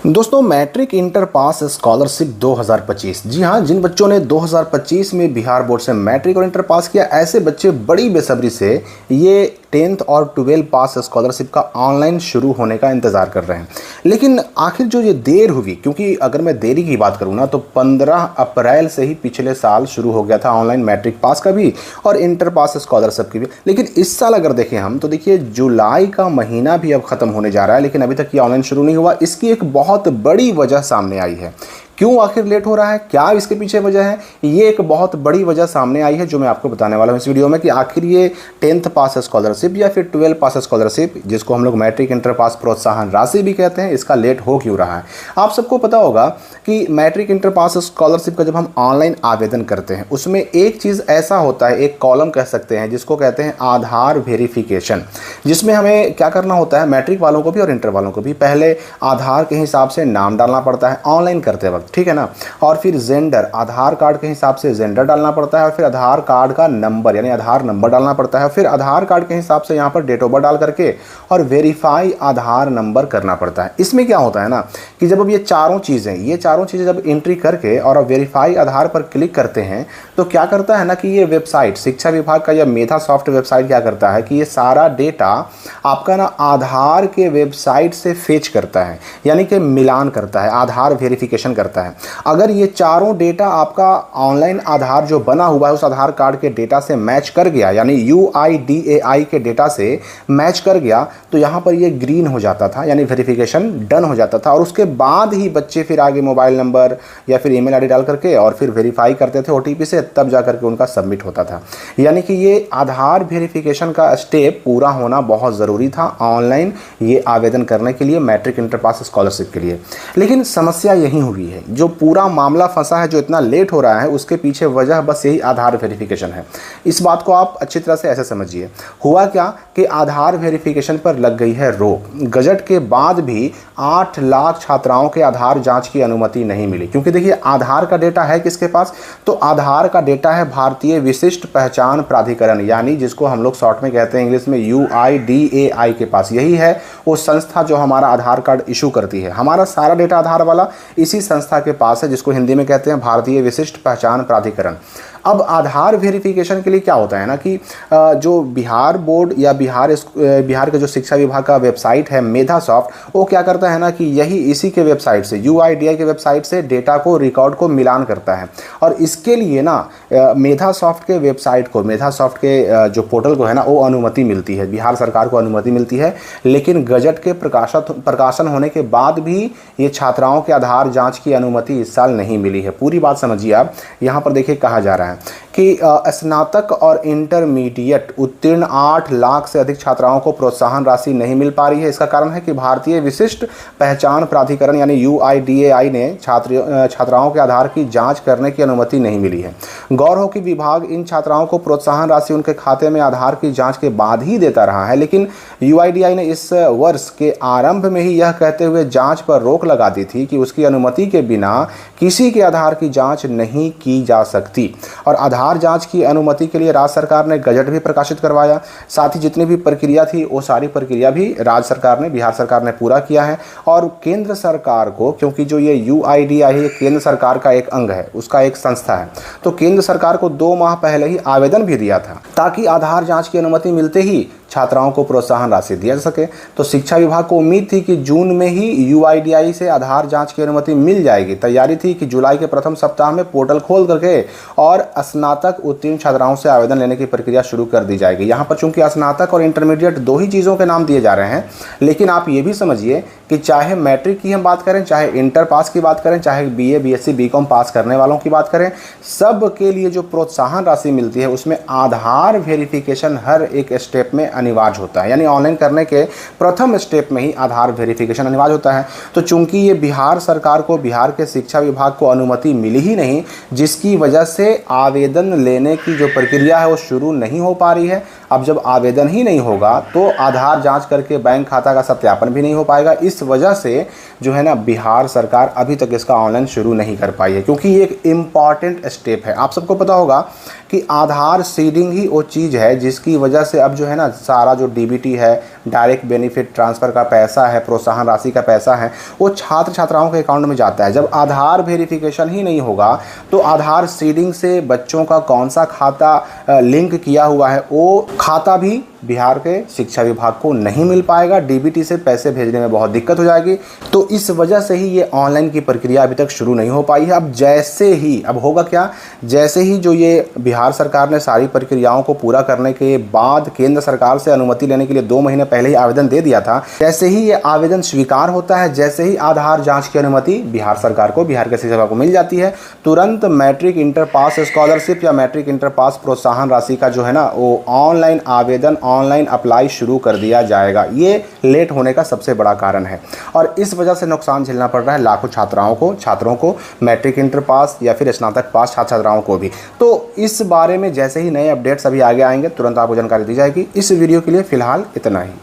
दोस्तों matric inter pass scholarship 2025। जी हाँ, जिन बच्चों ने 2025 में बिहार बोर्ड से मैट्रिक और इंटर पास किया, ऐसे बच्चे बड़ी बेसब्री से ये 10th और 12 पास स्कॉलरशिप का ऑनलाइन शुरू होने का इंतज़ार कर रहे हैं। लेकिन आखिर जो ये देर हुई, क्योंकि अगर मैं देरी की बात करूँ ना तो 15 अप्रैल से ही पिछले साल शुरू हो गया था ऑनलाइन मैट्रिक पास का भी और इंटर पास स्कॉलरशिप की भी। लेकिन इस साल अगर देखें हम तो देखिए जुलाई का महीना भी अब ख़त्म होने जा रहा है, लेकिन अभी तक ये ऑनलाइन शुरू नहीं हुआ। इसकी एक बहुत बड़ी वजह सामने आई है। क्यों आखिर लेट हो रहा है, क्या इसके पीछे वजह है, ये एक बहुत बड़ी वजह सामने आई है जो मैं आपको बताने वाला हूं इस वीडियो में कि आखिर ये 10th पास स्कॉलरशिप या फिर 12 पास स्कॉलरशिप, जिसको हम लोग मैट्रिक इंटर पास प्रोत्साहन राशि भी कहते हैं, इसका लेट हो क्यों रहा है। आप सबको पता होगा कि मैट्रिक इंटर पास स्कॉलरशिप का जब हम ऑनलाइन आवेदन करते हैं उसमें एक चीज़ ऐसा होता है, एक कॉलम कह सकते हैं जिसको कहते हैं आधार वेरिफिकेशन, जिसमें हमें क्या करना होता है, मैट्रिक वालों को भी और इंटर वालों को भी पहले आधार के हिसाब से नाम डालना पड़ता है ऑनलाइन करते वक्त, ठीक है ना। और फिर जेंडर, आधार कार्ड के हिसाब से जेंडर डालना पड़ता है और फिर आधार कार्ड का नंबर यानी आधार नंबर डालना पड़ता है। फिर आधार कार्ड के हिसाब से यहाँ पर डेट ऑफ बर्थ डाल करके और वेरीफाई आधार नंबर करना पड़ता है। इसमें क्या होता है ना कि जब अब ये चारों चीज़ें जब एंट्री करके और अब वेरीफाई आधार पर क्लिक करते हैं तो क्या करता है ना कि ये वेबसाइट, शिक्षा विभाग का या मेधा सॉफ्ट वेबसाइट क्या करता है कि ये सारा डेटा आपका ना आधार के वेबसाइट से फेच करता है, यानी कि मिलान करता है, आधार वेरिफिकेशन करता है। अगर ये चारों डेटा आपका ऑनलाइन आधार जो बना हुआ है उस आधार कार्ड के डेटा से मैच कर गया, यानी UIDAI के डेटा से मैच कर गया, तो यहाँ पर ये ग्रीन हो जाता था, यानी वेरिफिकेशन डन हो जाता था। और उसके बाद ही बच्चे फिर आगे मोबाइल नंबर या फिर ईमेल आईडी डाल करके और फिर वेरीफाई करते थे OTP से, तब जा करके उनका सबमिट होता था। यानी कि ये आधार वेरिफिकेशन का स्टेप पूरा होना बहुत ज़रूरी था ऑनलाइन ये आवेदन करने के लिए मैट्रिक इंटर पास स्कॉलरशिप के लिए। लेकिन समस्या यही हुई है, जो पूरा मामला फंसा है, जो इतना लेट हो रहा है उसके पीछे वजह बस यही आधार वेरिफिकेशन है। इस बात को आप अच्छी तरह से ऐसे समझिए, हुआ क्या कि आधार वेरिफिकेशन पर लग गई है रोक। गजट के बाद भी 8 लाख छात्राओं के आधार जांच की अनुमति नहीं मिली, क्योंकि देखिए आधार का डेटा है किसके पास, तो आधार का डेटा है भारतीय विशिष्ट पहचान प्राधिकरण, यानी जिसको हम लोग शॉर्ट में कहते हैं इंग्लिश में UIDAI के पास। यही है वो संस्था जो हमारा आधार कार्ड इशू करती है। हमारा सारा डेटा आधार वाला इसी संस्था के पास है, जिसको हिंदी में कहते हैं भारतीय विशिष्ट पहचान प्राधिकरण। अब आधार वेरिफिकेशन के लिए क्या होता है ना कि जो बिहार बोर्ड या बिहार का जो शिक्षा विभाग का वेबसाइट है मेधा सॉफ्ट, वो क्या करता है ना कि यही इसी के वेबसाइट से UIDAI के वेबसाइट से डेटा को, रिकॉर्ड को मिलान करता है। और इसके लिए ना मेधा सॉफ्ट के वेबसाइट को, मेधा सॉफ्ट के जो पोर्टल को है ना, वो अनुमति मिलती है, बिहार सरकार को अनुमति मिलती है। लेकिन गजट के प्रकाशन होने के बाद भी ये छात्राओं के आधार जाँच की अनुमति इस साल नहीं मिली है। पूरी बात समझिए आप, यहाँ पर देखिए कहा जा रहा है कि स्नातक और इंटरमीडिएट उत्तीर्ण 8 लाख से अधिक छात्राओं को प्रोत्साहन राशि नहीं मिल पा रही है। इसका कारण है कि भारतीय विशिष्ट पहचान प्राधिकरण यानी UIDAI ने छात्राओं के आधार की जांच करने की अनुमति नहीं मिली है। गौर हो कि विभाग इन छात्राओं को प्रोत्साहन राशि उनके खाते में आधार की जाँच के बाद ही देता रहा है, लेकिन UIDAI ने इस वर्ष के आरंभ में ही यह कहते हुए जाँच पर रोक लगा दी थी कि उसकी अनुमति के बिना किसी के आधार की जाँच नहीं की जा सकती। और आधार जांच की अनुमति के लिए राज्य सरकार ने गजट भी प्रकाशित करवाया। साथ ही जितनी भी प्रक्रिया थी वो सारी प्रक्रिया भी राज्य सरकार ने, बिहार सरकार ने पूरा किया है। और केंद्र सरकार को, क्योंकि जो ये UIDAI है केंद्र सरकार का एक अंग है, उसका एक संस्था है, तो केंद्र सरकार को 2 माह पहले ही आवेदन भी दिया था ताकि आधार जाँच की अनुमति मिलते ही छात्राओं को प्रोत्साहन राशि दिया जा सके। तो शिक्षा विभाग को उम्मीद थी कि जून में ही UIDAI से आधार जांच की अनुमति मिल जाएगी। तैयारी थी कि जुलाई के प्रथम सप्ताह में पोर्टल खोल करके और स्नातक उत्तीर्ण छात्राओं से आवेदन लेने की प्रक्रिया शुरू कर दी जाएगी। यहाँ पर चूंकि स्नातक और इंटरमीडिएट 2 ही चीज़ों के नाम दिए जा रहे हैं, लेकिन आप ये भी समझिए कि चाहे मैट्रिक की हम बात करें, चाहे इंटर पास की बात करें, चाहे BA BSc BCom पास करने वालों की बात करें, सब के लिए जो प्रोत्साहन राशि मिलती है उसमें आधार वेरिफिकेशन हर एक स्टेप में अनिवार्य होता है। यानी ऑनलाइन करने के प्रथम स्टेप में ही आधार वेरिफिकेशन अनिवार्य होता है। तो चूंकि ये बिहार सरकार को, बिहार के शिक्षा विभाग को अनुमति मिली ही नहीं, जिसकी वजह से आवेदन लेने की जो प्रक्रिया है वो शुरू नहीं हो पा रही है। अब जब आवेदन ही नहीं होगा तो आधार जांच करके बैंक खाता का सत्यापन भी नहीं हो पाएगा। इस वजह से जो है ना बिहार सरकार अभी तक इसका ऑनलाइन शुरू नहीं कर पाई है, क्योंकि ये एक इम्पॉर्टेंट स्टेप है। आप सबको पता होगा कि आधार सीडिंग ही वो चीज़ है जिसकी वजह से अब जो है ना सारा जो डीबीटी है, डायरेक्ट बेनिफिट ट्रांसफ़र का पैसा है, प्रोत्साहन राशि का पैसा है, वो छात्र छात्राओं के अकाउंट में जाता है। जब आधार वेरिफिकेशन ही नहीं होगा तो आधार सीडिंग से बच्चों का कौन सा खाता लिंक किया हुआ है वो खाता भी बिहार के शिक्षा विभाग को नहीं मिल पाएगा। डीबीटी से पैसे भेजने में बहुत दिक्कत हो जाएगी। तो इस वजह से ही ये ऑनलाइन की प्रक्रिया अभी तक शुरू नहीं हो पाई है। अब होगा क्या, जैसे ही जो ये बिहार सरकार ने सारी प्रक्रियाओं को पूरा करने के बाद केंद्र सरकार से अनुमति लेने के लिए 2 महीने पहले ही आवेदन दे दिया था, जैसे ही ये आवेदन स्वीकार होता है, जैसे ही आधार जाँच की अनुमति बिहार सरकार को, बिहार के शिक्षा विभाग को मिल जाती है, तुरंत मैट्रिक इंटर पास स्कॉलरशिप या मैट्रिक इंटर पास प्रोत्साहन राशि का जो है ना वो ऑनलाइन आवेदन, ऑनलाइन अप्लाई शुरू कर दिया जाएगा। ये लेट होने का सबसे बड़ा कारण है और इस वजह से नुकसान झेलना पड़ रहा है लाखों छात्रों को मैट्रिक इंटर पास या फिर स्नातक पास छात्र छात्राओं को भी। तो इस बारे में जैसे ही नए अपडेट्स अभी आगे आएंगे तुरंत आपको जानकारी दी जाएगी। इस वीडियो के लिए फिलहाल इतना ही।